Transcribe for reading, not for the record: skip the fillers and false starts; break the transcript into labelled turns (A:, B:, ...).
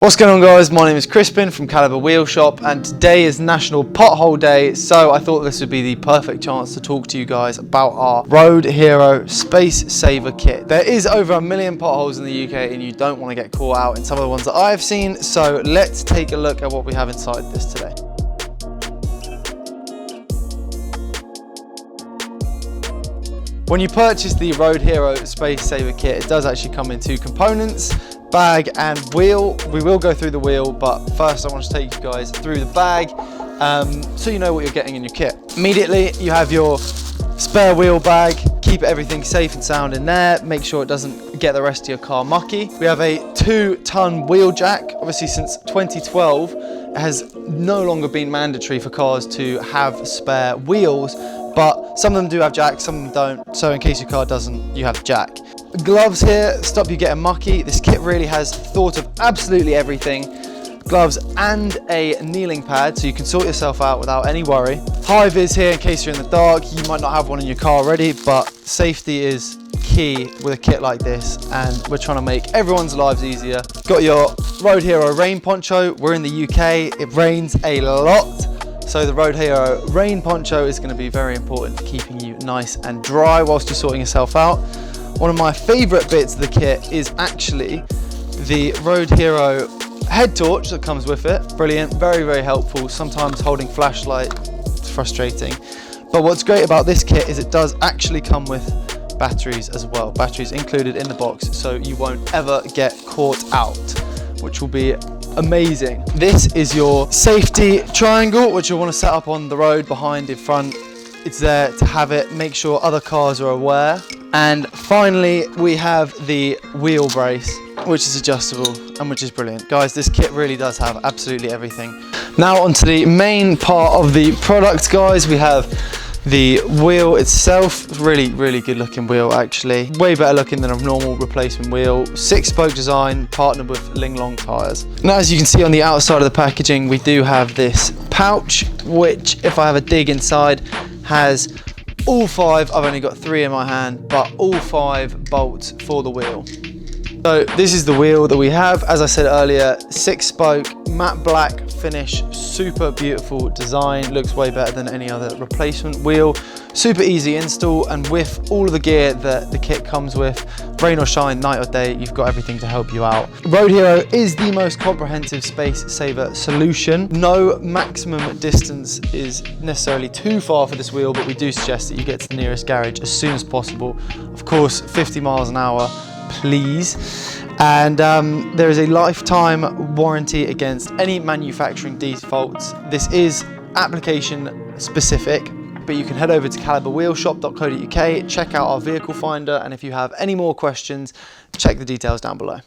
A: What's going on, guys? My name is Crispin from Calibre Wheel Shop, and today is National Pothole Day, so I thought this would be the perfect chance to talk to you guys about our Road Hero Space Saver Kit. There is over 1 million potholes in the UK and you don't want to get caught out in some of the ones that I've seen, so let's take a look at what we have inside this today. When you purchase the Road Hero Space Saver Kit, it does actually come in two components: bag and wheel. We will go through the wheel, but first I want to take you guys through the bag so you know what you're getting in your kit. Immediately you have your spare wheel bag. Keep everything safe and sound in there. Make sure it doesn't get the rest of your car mucky. We have a 2-ton wheel jack. Obviously since 2012 it has no longer been mandatory for cars to have spare wheels, but some of them do have jacks, some of them don't. So in case your car doesn't, you have the jack. Gloves here, stop you getting mucky. This kit really has thought of absolutely everything. Gloves and a kneeling pad so you can sort yourself out without any worry. High vis here in case you're in the dark. You might not have one in your car already, but safety is key with a kit like this, and we're trying to make everyone's lives easier. Got your Road Hero rain poncho. We're in the UK, it rains a lot. So the Road Hero rain poncho is going to be very important to keeping you nice and dry whilst you're sorting yourself out. One of my favourite bits of the kit is actually the Road Hero head torch that comes with it. Brilliant, very, very helpful. Sometimes holding flashlight, it's frustrating. But what's great about this kit is it does actually come with batteries as well. Batteries included in the box, so you won't ever get caught out, which will be amazing. This is your safety triangle, which you'll want to set up on the road, behind, in front. It's there to have it, make sure other cars are aware. And finally, we have the wheel brace, which is adjustable and which is brilliant. Guys, this kit really does have absolutely everything. Now onto the main part of the product, guys. We have the wheel itself. Really, really good looking wheel, actually. Way better looking than a normal replacement wheel. 6-spoke design, partnered with Linglong tyres. Now, as you can see on the outside of the packaging, we do have this pouch, which, if I have a dig inside, has all 5, I've only got 3 in my hand, but all 5 bolts for the wheel. So this is the wheel that we have. As I said earlier, 6-spoke, matte black finish, super beautiful design. Looks way better than any other replacement wheel. Super easy install, and with all of the gear that the kit comes with, rain or shine, night or day, you've got everything to help you out. Road Hero is the most comprehensive space saver solution. No maximum distance is necessarily too far for this wheel, but we do suggest that you get to the nearest garage as soon as possible. Of course, 50 miles an hour, please. And there is a lifetime warranty against any manufacturing defaults. This is application specific, but you can head over to calibreWheelshop.co.uk, check out our vehicle finder, and if you have any more questions, check the details down below.